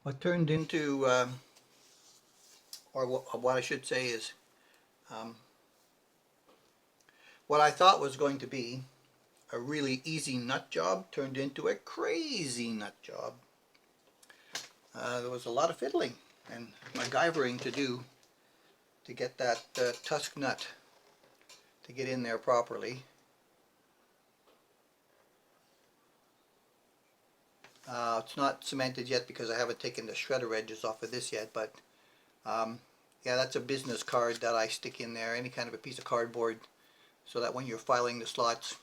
What turned into, or what I should say is, um, what I thought was going to be a really easy nut job turned into a crazy nut job. There was a lot of fiddling and MacGyvering to do to get that tusk nut to get in there properly. It's not cemented yet because I haven't taken the shredder edges off of this yet, but yeah, that's a business card that I stick in there, any kind of a piece of cardboard, so that when you're filing the slots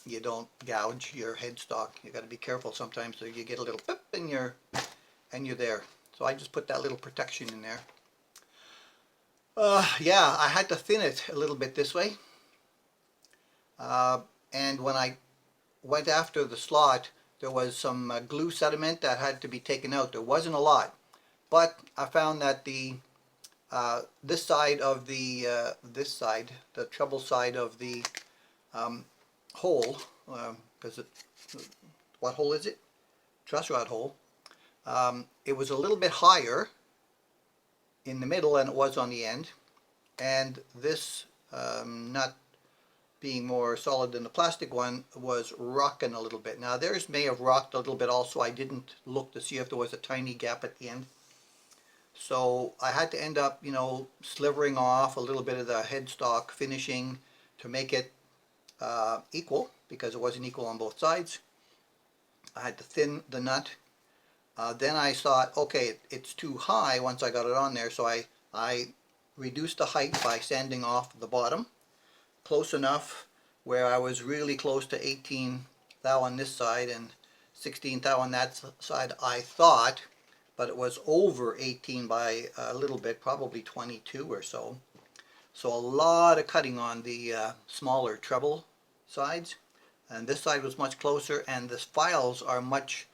you don't gouge your headstock. You got to be careful sometimes, so you get a little pip and you're there. So I just put that little protection in there. Yeah, I had to thin it a little bit this way, and when I went after the slot, there was some glue sediment that had to be taken out. There wasn't a lot, but I found that the this side of the the treble side of the hole, because what hole is it? Truss rod hole. It was a little bit higher in the middle than it was on the end, and this nut, being more solid than the plastic one, was rocking a little bit. Now theirs may have rocked a little bit also. I didn't look to see if there was a tiny gap at the end. So I had to end up, you know, slivering off a little bit of the headstock finishing to make it equal, because it wasn't equal on both sides. I had to thin the nut. Then I thought, okay, it's too high once I got it on there, so I reduced the height by sanding off the bottom close enough where I was really close to 18 thou on this side and 16 thou on that side, I thought, but it was over 18 by a little bit, probably 22 or so. So a lot of cutting on the smaller treble sides, and this side was much closer, and the files are much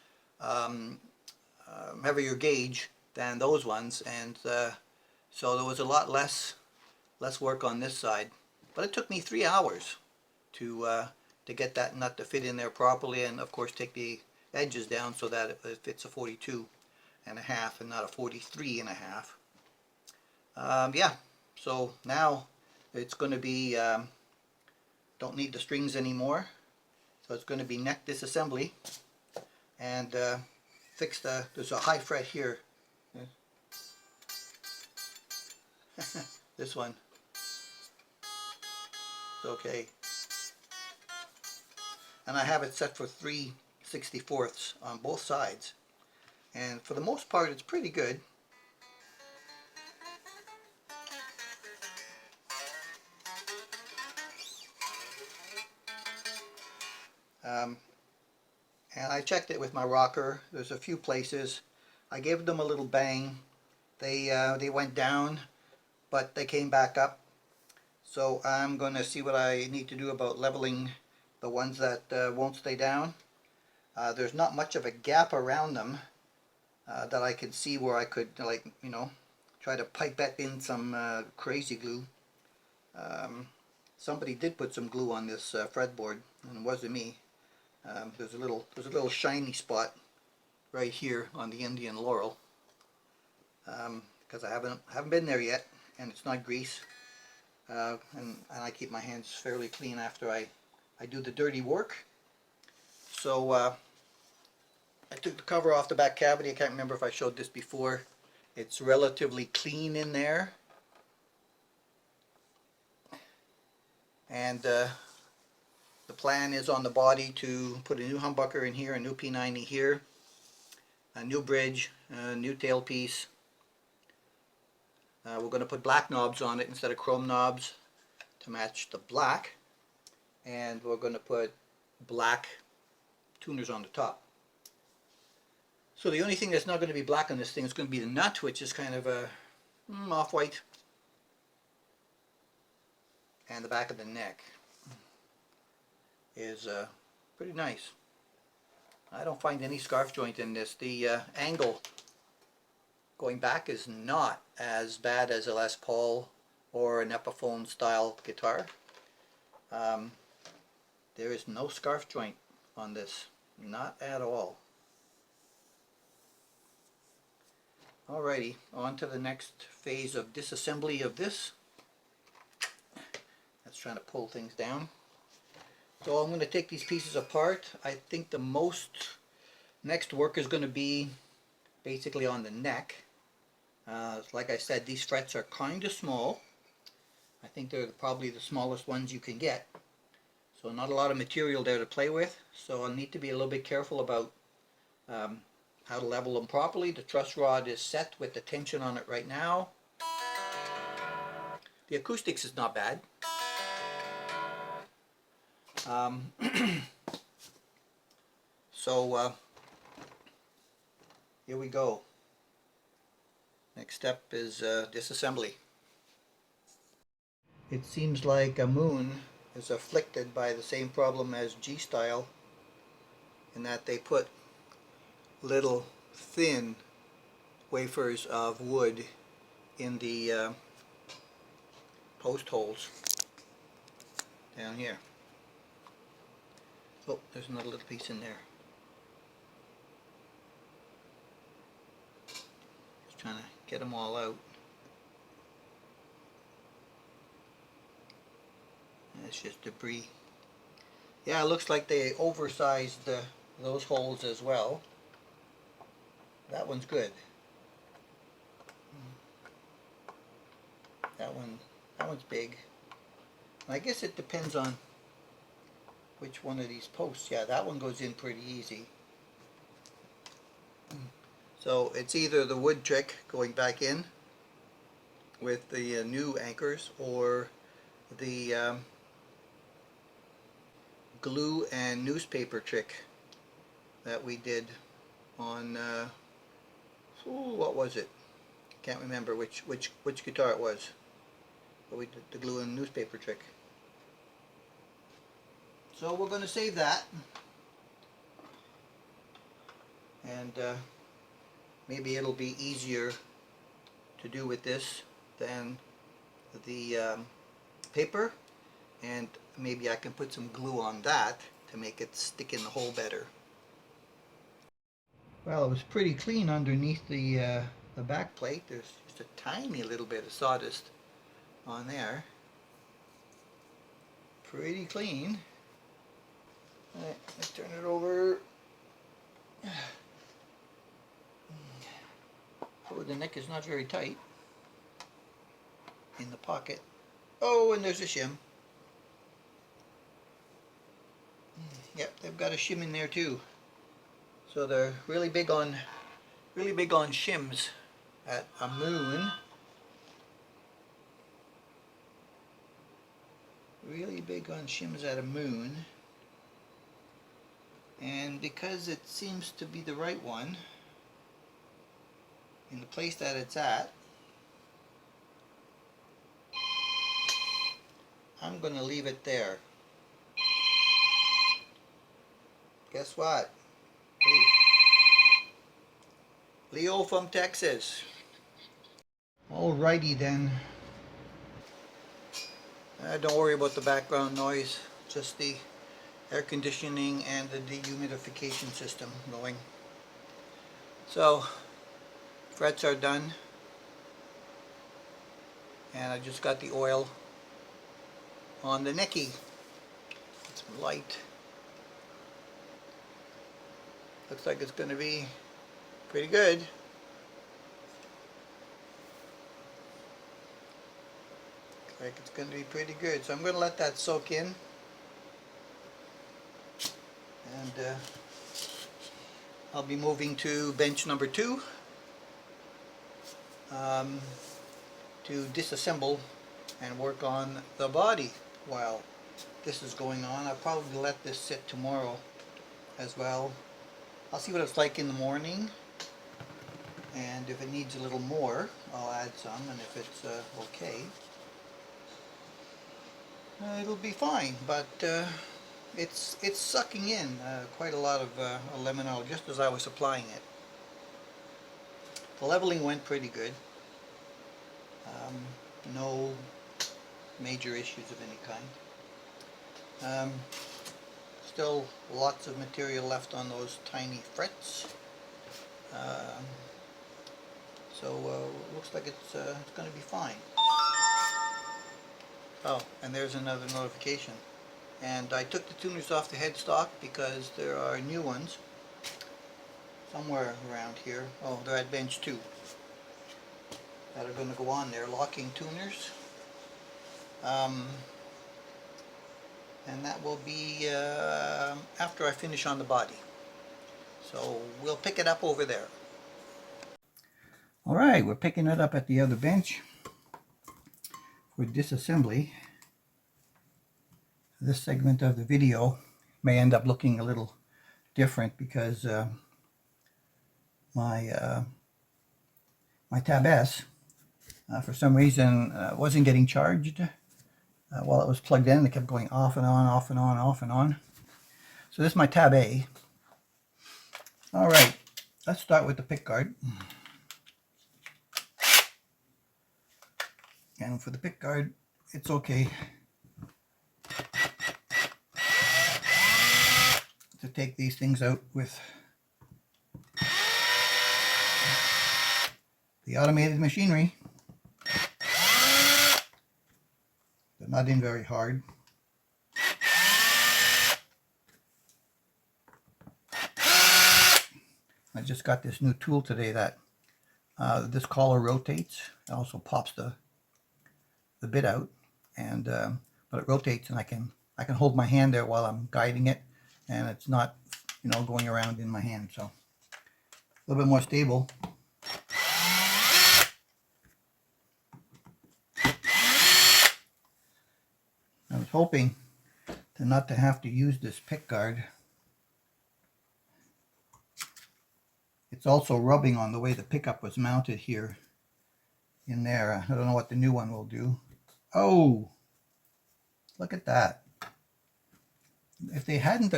heavier gauge than those ones, and so there was a lot less work on this side. But it took me 3 hours to get that nut to fit in there properly, and of course take the edges down so that it fits a 42 and a half and not a 43 and a half. Yeah, so now it's going to be, don't need the strings anymore, so it's going to be neck disassembly and fix there's a high fret here. This one. Okay, and I have it set for 3/64 on both sides, and for the most part it's pretty good. And I checked it with my rocker. There's a few places I gave them a little bang. They went down, but they came back up. So I'm going to see what I need to do about leveling the ones that won't stay down. There's not much of a gap around them that I can see where I could, like, you know, try to pipe that in some crazy glue. Somebody did put some glue on this fretboard, and it wasn't me. There's a little shiny spot right here on the Indian Laurel, because I haven't been there yet, and it's not grease. And I keep my hands fairly clean after I do the dirty work. So I took the cover off the back cavity. I can't remember if I showed this before. It's relatively clean in there, and the plan is on the body to put a new humbucker in here, a new P90 here, a new bridge, a new tailpiece. We're going to put black knobs on it instead of chrome knobs to match the black, and we're going to put black tuners on the top. So the only thing that's not going to be black on this thing is going to be the nut, which is kind of a off-white, and the back of the neck is pretty nice. I don't find any scarf joint in this. The angle going back is not as bad as a Les Paul or an Epiphone style guitar. There is no scarf joint on this, not at all. Alrighty, on to the next phase of disassembly of this. That's trying to pull things down. So I'm going to take these pieces apart. I think the next work is going to be basically on the neck. Like I said, these frets are kind of small. I think they're probably the smallest ones you can get. So not a lot of material there to play with. So I'll need to be a little bit careful about how to level them properly. The truss rod is set with the tension on it right now. The acoustics is not bad. So here we go. Next step is disassembly. It seems like AMMOON is afflicted by the same problem as G-Style, in that they put little thin wafers of wood in the post holes down here. Oh, there's another little piece in there. Just trying to get them all out. That's just debris. Yeah, it looks like they oversized those holes as well. That one's good. That one's big. I guess it depends on which one of these posts. Yeah, that one goes in pretty easy. So it's either the wood trick going back in with the new anchors, or the glue and newspaper trick that we did on what was it? Can't remember which guitar it was, but we did the glue and newspaper trick. So we're going to save that, and maybe it'll be easier to do with this than the paper, and maybe I can put some glue on that to make it stick in the hole better. Well, it was pretty clean underneath the back plate. There's just a tiny little bit of sawdust on there. Pretty clean. Alright, let's turn it over. Oh, the neck is not very tight in the pocket. Oh, and there's a shim. Yep, they've got a shim in there too. So they're really big on shims at AMMOON. Really big on shims at AMMOON. And because it seems to be the right one in the place that it's at, I'm going to leave it there. Guess what? Leo from Texas. Alrighty then. Don't worry about the background noise, just the air conditioning and the dehumidification system going. So, frets are done, and I just got the oil on the necky. It's light. Looks like it's going to be pretty good. Looks like it's going to be pretty good. So I'm going to let that soak in. And I'll be moving to bench number 2 to disassemble and work on the body while this is going on. I'll probably let this sit tomorrow as well. I'll see what it's like in the morning, and if it needs a little more, I'll add some, and if it's okay, it'll be fine. But it's sucking in quite a lot of lemon oil just as I was applying it. The leveling went pretty good. No major issues of any kind. Still lots of material left on those tiny frets. So looks like it's going to be fine. Oh, and there's another notification. And I took the tuners off the headstock because there are new ones somewhere around here. Oh, they're at bench 2 that are going to go on there, locking tuners. And that will be after I finish on the body. So we'll pick it up over there. All right, we're picking it up at the other bench for disassembly. This segment of the video may end up looking a little different because my Tab S for some reason wasn't getting charged while it was plugged in. It kept going off and on, off and on, off and on. So this is my Tab A. All right, let's start with the pickguard. And for the pickguard, it's okay to take these things out with the automated machinery. They're not in very hard. I just got this new tool today that this collar rotates. It also pops the bit out, and but it rotates, and I can hold my hand there while I'm guiding it, and it's not, you know, going around in my hand. So a little bit more stable. I was hoping not to have to use this pickguard. It's also rubbing on the way the pickup was mounted here in there. I don't know what the new one will do. Oh, look at that. If they hadn't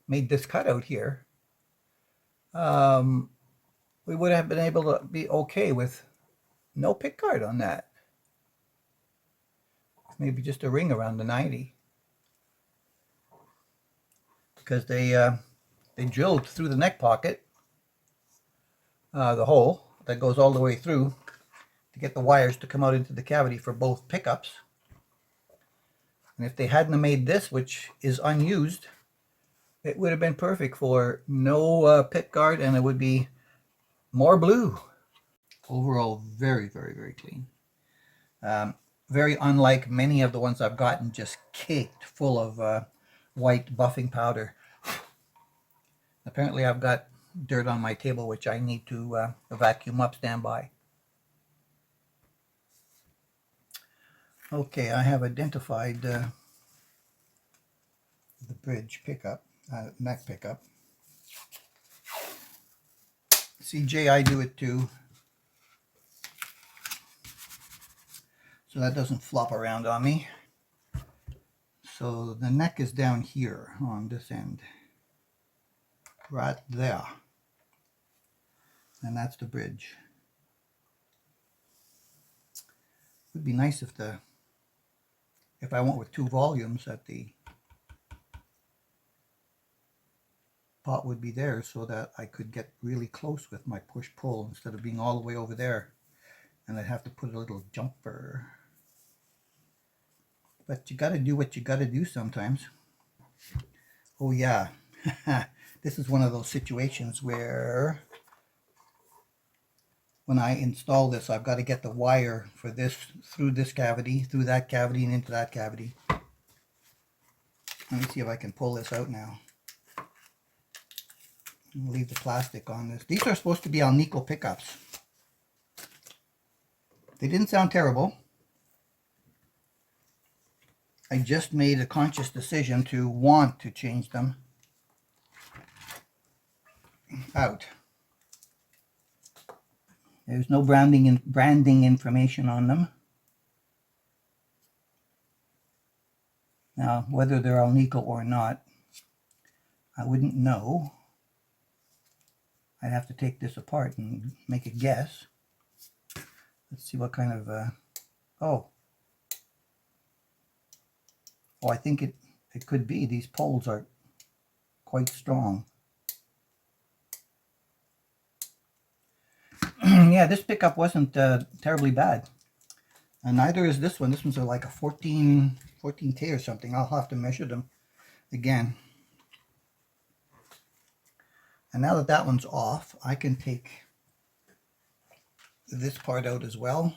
made this cutout here, we would have been able to be okay with no pickguard on that. Maybe just a ring around the 90. Because they drilled through the neck pocket, the hole that goes all the way through, to get the wires to come out into the cavity for both pickups. And if they hadn't made this, which is unused, it would have been perfect for no pickguard, and it would be more blue. Overall, very, very, very clean. Very unlike many of the ones I've gotten, just caked full of white buffing powder. Apparently I've got dirt on my table, which I need to vacuum up. Stand by. Okay, I have identified the bridge pickup, neck pickup. CJ, I do it too, so that doesn't flop around on me. So the neck is down here on this end, right there, and that's the bridge. It would be nice if I went with 2 volumes, that the pot would be there so that I could get really close with my push-pull instead of being all the way over there, and I'd have to put a little jumper. But you got to do what you got to do sometimes. Oh yeah, this is one of those situations where when I install this, I've got to get the wire for this through this cavity, through that cavity, and into that cavity. Let me see if I can pull this out now. I'll leave the plastic on this. These are supposed to be Alnico pickups. They didn't sound terrible. I just made a conscious decision to want to change them out. There's no branding information on them. Now, whether they're Alnico or not, I wouldn't know. I'd have to take this apart and make a guess. Let's see what kind of, oh, I think it could be. These poles are quite strong. You yeah, this pickup wasn't terribly bad. And neither is this one. This one's like a 14K or something. I'll have to measure them again. And now that that one's off, I can take this part out as well.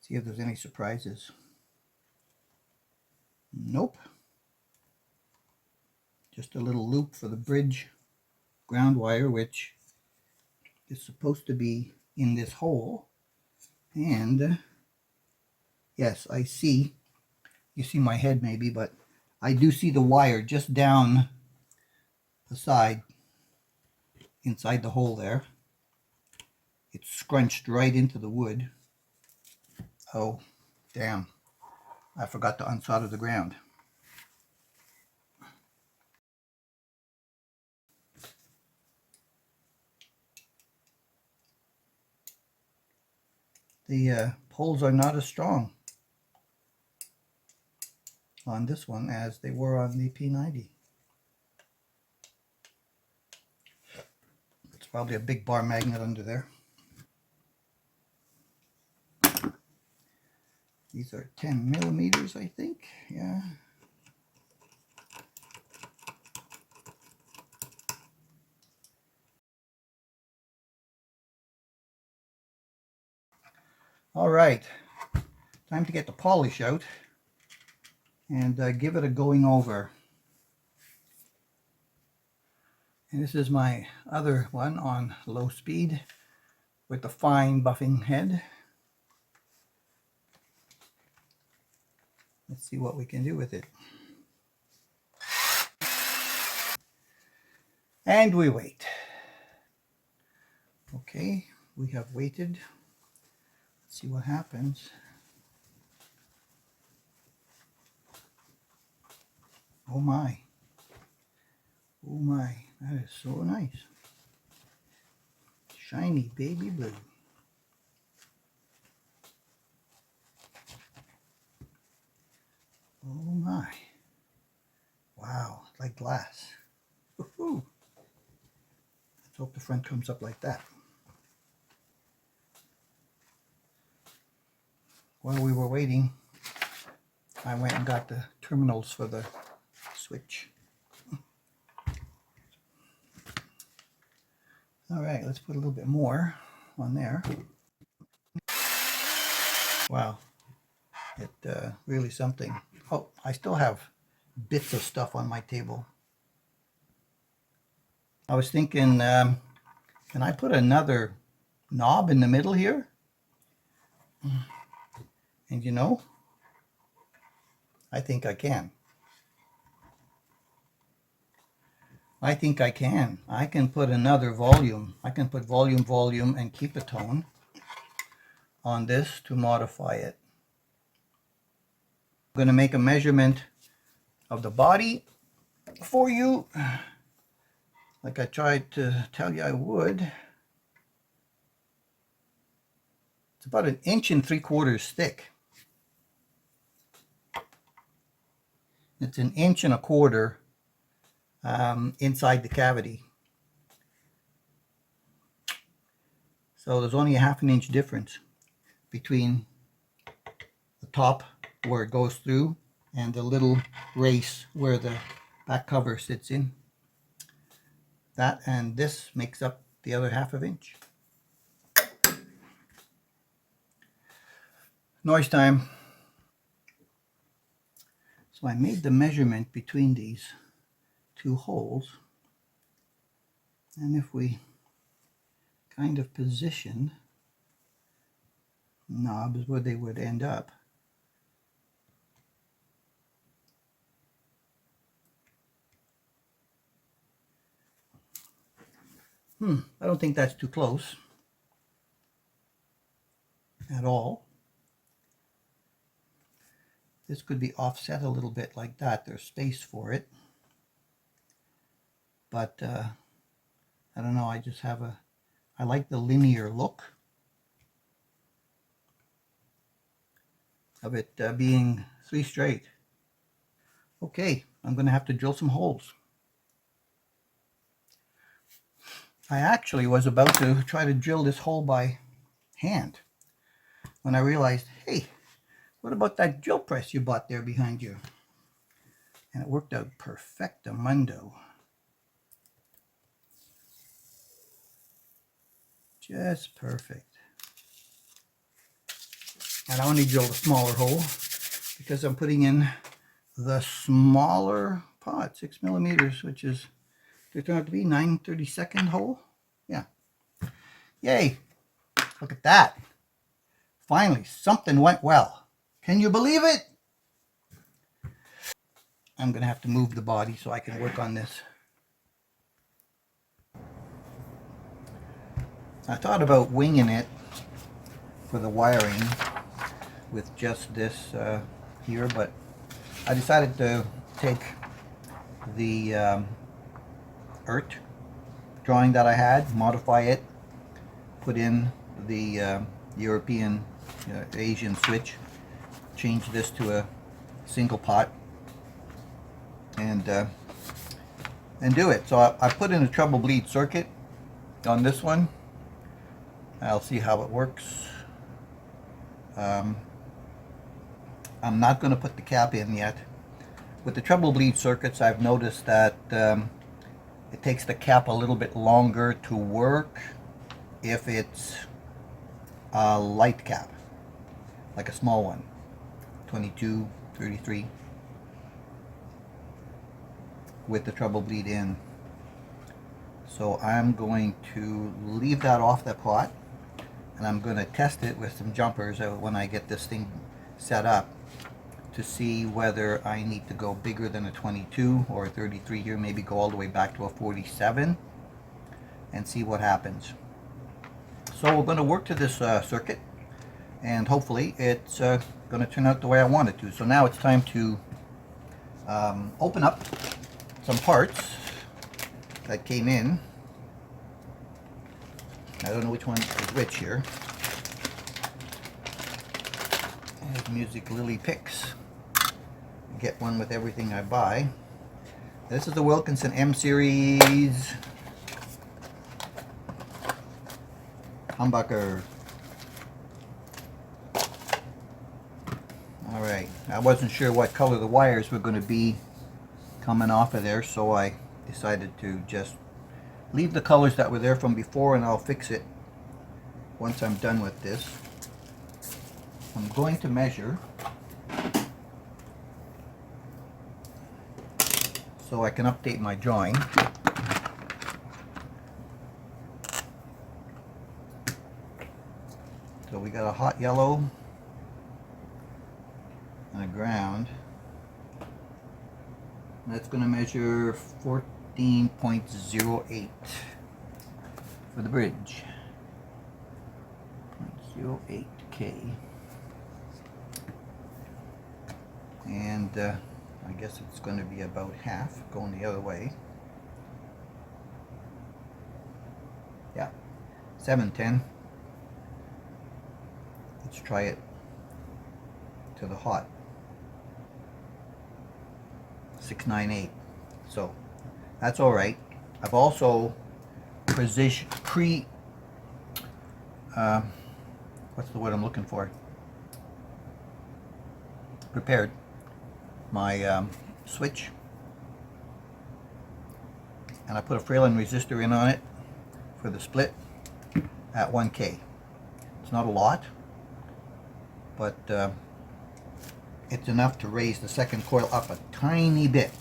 See if there's any surprises. Nope. Just a little loop for the bridge ground wire, which is supposed to be in this hole. And yes, I see. You see my head maybe, but I do see the wire just down the side inside the hole there. It's scrunched right into the wood. Oh, damn. I forgot to unsolder the ground. The poles are not as strong on this one as they were on the P90. It's probably a big bar magnet under there. These are 10 millimeters, I think. Yeah. All right. Time to get the polish out and give it a going over. And this is my other one on low speed with the fine buffing head. Let's see what we can do with it. And we wait. Okay, we have waited. Let's see what happens. Oh my. Oh my, that is so nice. Shiny baby blue. Oh my. Wow, it's like glass. Woohoo. Let's hope the front comes up like that. While we were waiting, I went and got the terminals for the switch. All right, let's put a little bit more on there. Wow, it really something. Oh, I still have bits of stuff on my table. I was thinking, can I put another knob in the middle here? And you know, I think I can. I think I can. I can put another volume. I can put volume, and keep a tone on this to modify it. I'm going to make a measurement of the body for you, like I tried to tell you I would. It's about 1 3/4 inches thick. It's 1 1/4 inches inside the cavity. So there's only a 1/2 inch difference between the top where it goes through and the little race where the back cover sits in. That and this makes up the other 1/2 inch. Noise time. So I made the measurement between these two holes, and if we kind of position knobs where they would end up, I don't think that's too close at all. This could be offset a little bit like that. There's space for it. But I don't know, I just have I like the linear look of it being 3 straight. Okay, I'm going to have to drill some holes. I actually was about to try to drill this hole by hand when I realized, hey, what about that drill press you bought there behind you? And it worked out perfectamundo. Just perfect. And I only drilled a smaller hole because I'm putting in the smaller pot, 6 millimeters, which is, it turned out to be 9/32 hole. Yeah. Yay. Look at that. Finally, something went well. Can you believe it? I'm going to have to move the body so I can work on this. I thought about winging it for the wiring with just this here, but I decided to take the ERT drawing that I had, modify it, put in the European Asian switch, change this to a single pot, and do it. So I put in a treble bleed circuit on this one. I'll see how it works. I'm not going to put the cap in yet. With the treble bleed circuits, I've noticed that it takes the cap a little bit longer to work if it's a light cap, like a small one, 22, 33, with the treble bleed in. So I'm going to leave that off the pot, and I'm going to test it with some jumpers when I get this thing set up to see whether I need to go bigger than a 22 or a 33 here, maybe go all the way back to a 47 and see what happens. So we're going to work to this circuit, and hopefully it's going to turn out the way I want it to. So now it's time to open up some parts that came in. I don't know which one is which here. There's Music Lily Picks. Get one with everything I buy. This is the Wilkinson M Series humbucker. Alright, I wasn't sure what color the wires were going to be coming off of there, so I decided to just leave the colors that were there from before, and I'll fix it once I'm done with this. I'm going to measure so I can update my drawing. So we got a hot yellow and a ground. That's going to measure 14.08 for the bridge. 0.08K. And I guess it's going to be about half going the other way. Yeah, 710. Let's try it to the hot. 698. So that's all right. I've also what's the word I'm looking for? Prepared my switch, and I put a Fralin resistor in on it for the split at 1K. It's not a lot, but it's enough to raise the second coil up a tiny bit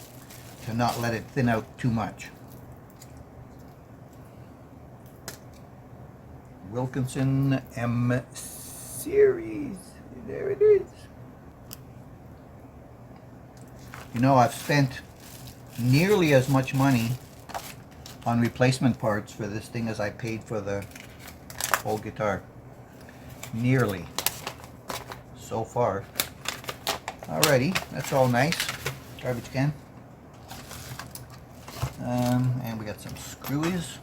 to not let it thin out too much. Wilkinson M Series, there it is. You know, I've spent nearly as much money on replacement parts for this thing as I paid for the whole guitar. Nearly. So far. Alrighty, that's all nice. Garbage can. And we got some screwies.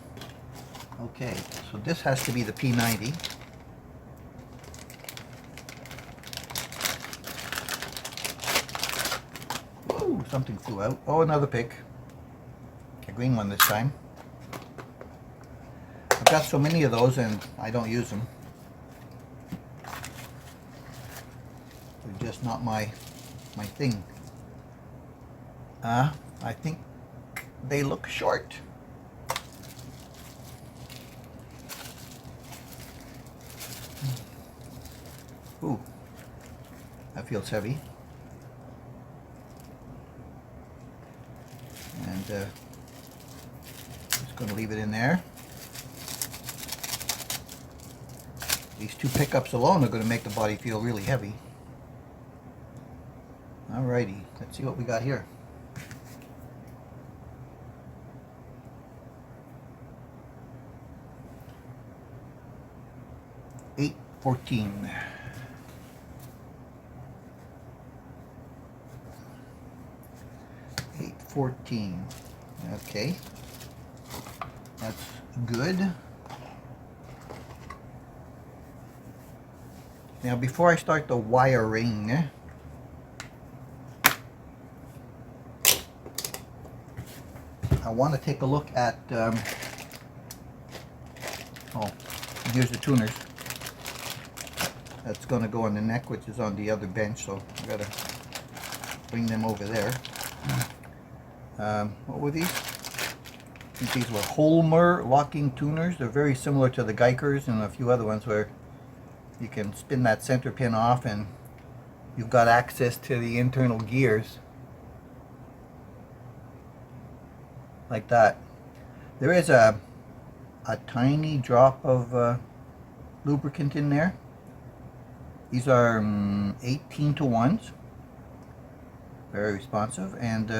Okay, so this has to be the P90. something flew out. Oh, another pick. A green one this time. I've got so many of those and I don't use them. They're just not my thing. I think they look short. Ooh, that feels heavy. And just going to leave it in there. These two pickups alone are going to make the body feel really heavy. Alrighty, let's see what we got here. $8.14. $8.14. Okay, that's good. Now, before I start the wiring, I want to take a look at, oh, here's the tuners. That's going to go on the neck, which is on the other bench, so I've got to bring them over there. What were these? I think these were Holmer locking tuners. They're very similar to the Geikers and a few other ones where you can spin that center pin off and you've got access to the internal gears. Like that. There is a tiny drop of lubricant in there. These are 18-to-1s. Very responsive. And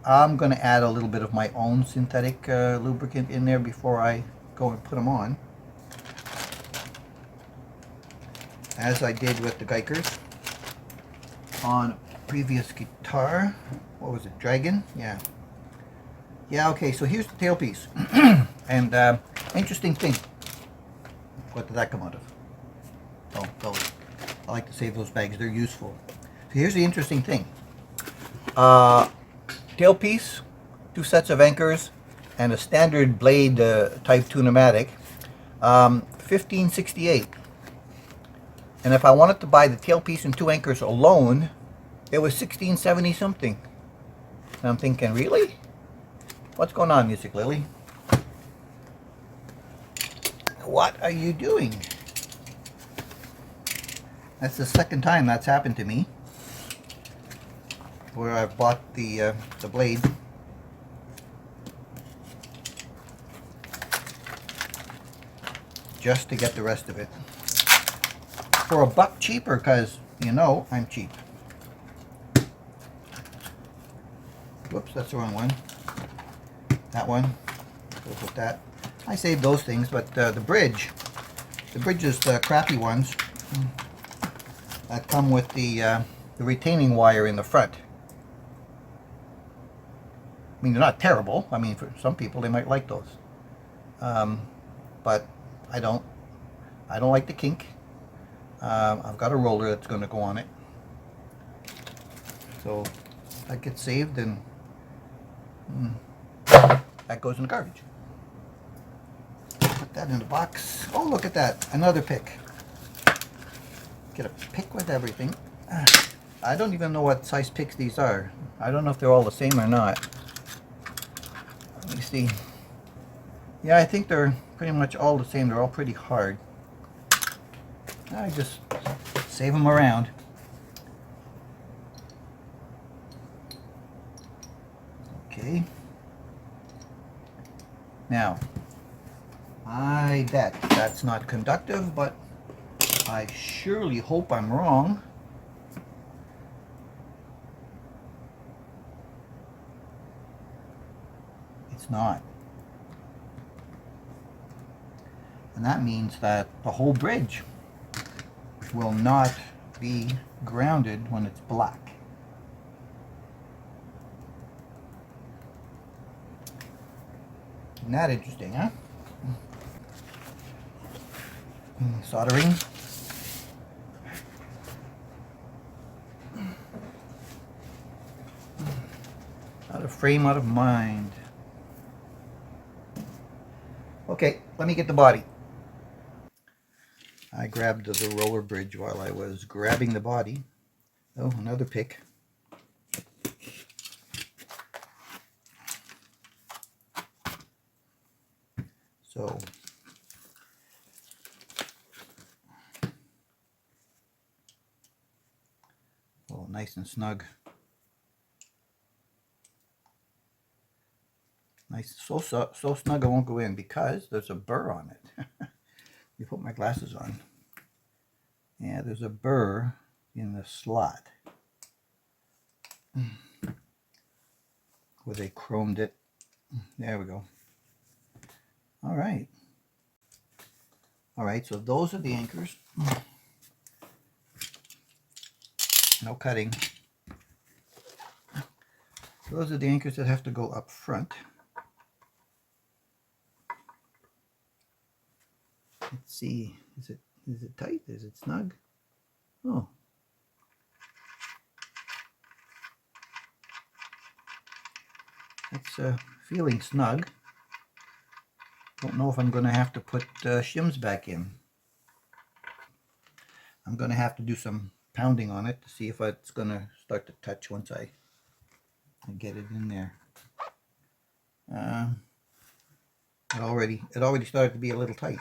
I'm going to add a little bit of my own synthetic lubricant in there before I go and put them on. As I did with the Geikers on previous guitar. What was it? Dragon? Yeah. Yeah, okay, so here's the tailpiece. And interesting thing. What did that come out of? Oh, those. I like to save those bags. They're useful. So here's the interesting thing. Tailpiece, 2 sets of anchors, and a standard blade type tunematic. $15.68. And if I wanted to buy the tailpiece and 2 anchors alone, it was $16.70 something. And I'm thinking, really? What's going on, Music Lily? What are you doing? That's the second time that's happened to me, where I've bought the blade. Just to get the rest of it. For $1 cheaper, because, you know, I'm cheap. Whoops, that's the wrong one. That one goes with that. I saved those things, but the bridge is the crappy ones that come with the retaining wire in the front. I mean, they're not terrible. I mean, for some people, they might like those. But I don't like the kink. I've got a roller that's going to go on it. So that gets saved and that goes in the garbage. Put that in the box. Oh, look at that. Another pick. Get a pick with everything. I don't even know what size picks these are. I don't know if they're all the same or not. Let me see. Yeah, I think they're pretty much all the same. They're all pretty hard. I just save them around. Okay. Now, I bet that's not conductive, but I surely hope I'm wrong. It's not. And that means that the whole bridge will not be grounded when it's black. Isn't that interesting, huh? Soldering. frame out of mind. Okay, let me get the body. I grabbed the roller bridge while I was grabbing the body. Oh, another pick. So, oh, nice and snug. Nice, so snug I won't go in because there's a burr on it. You put my glasses on. Yeah, there's a burr in the slot where they chromed it. There we go. All right. All right, so those are the anchors. No cutting. Those are the anchors that have to go up front. Let's see, is it tight? Is it snug? Oh. That's feeling snug. Don't know if I'm going to have to put shims back in. I'm going to have to do some pounding on it to see if it's going to start to touch once I get it in there. It already started to be a little tight.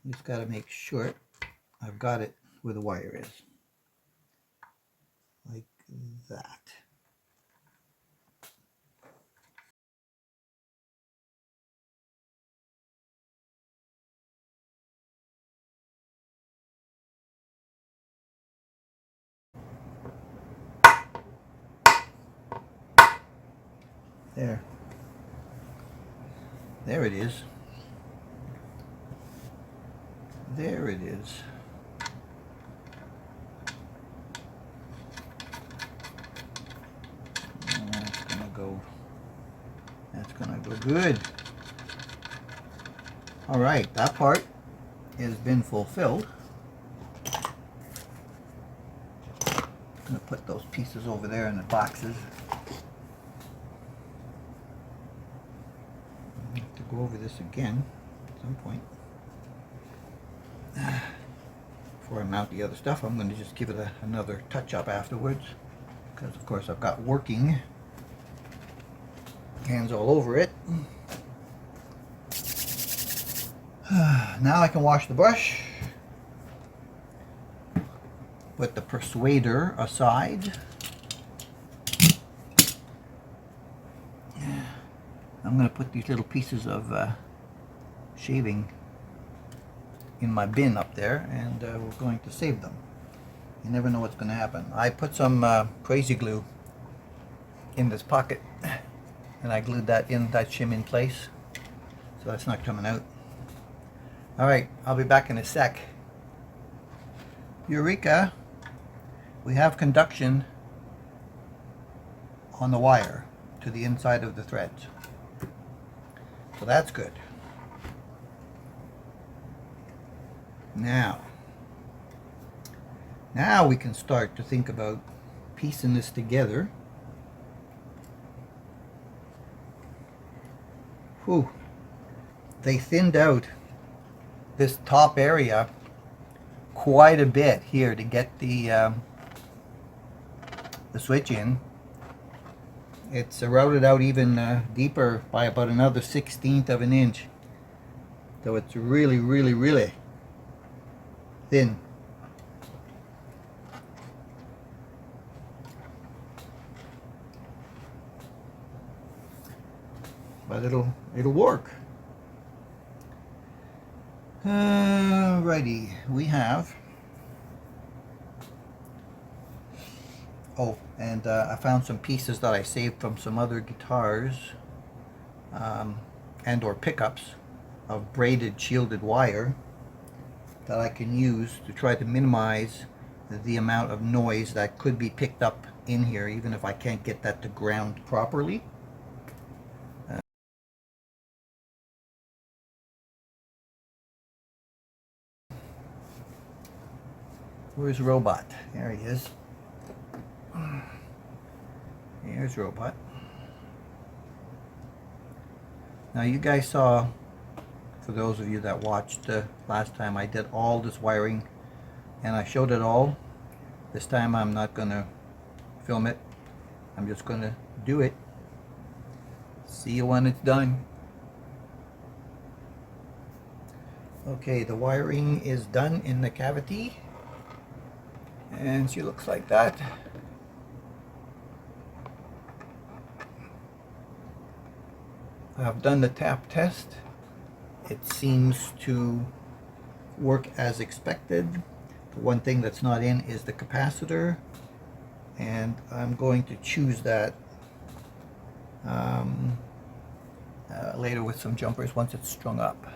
Just got to make sure I've got it where the wire is. Like that. There. There it is. There it is. That's gonna go good. All right, that part has been fulfilled. I'm gonna put those pieces over there in the boxes. I have to go over this again at some point. Before I mount the other stuff, I'm going to just give it another touch-up afterwards, because of course I've got working hands all over it. Now I can wash the brush, put the persuader aside. I'm going to put these little pieces of shaving in my bin up there, and we're going to save them. You never know what's going to happen. I put some crazy glue in this pocket, and I glued that shim in place, so that's not coming out. All right, I'll be back in a sec. Eureka! We have conduction on the wire to the inside of the threads, so that's good. Now we can start to think about piecing this together. Whew. They thinned out this top area quite a bit here to get the switch in. It's routed out even deeper by about another 1/16 of an inch. So it's really, really, really thin. But it'll work. Righty, we have. Oh, and I found some pieces that I saved from some other guitars and or pickups of braided shielded wire that I can use to try to minimize the amount of noise that could be picked up in here, even if I can't get that to ground properly. Where's Robot? There he is. Here's robot. Now you guys saw, for those of you that watched last time, I did all this wiring and I showed it all. This time I'm not gonna film it. I'm just gonna do it. See you when it's done. Okay, the wiring is done in the cavity and she looks like that. I've done the tap test. It seems to work as expected. The one thing that's not in is the capacitor, and I'm going to choose that later with some jumpers once it's strung up.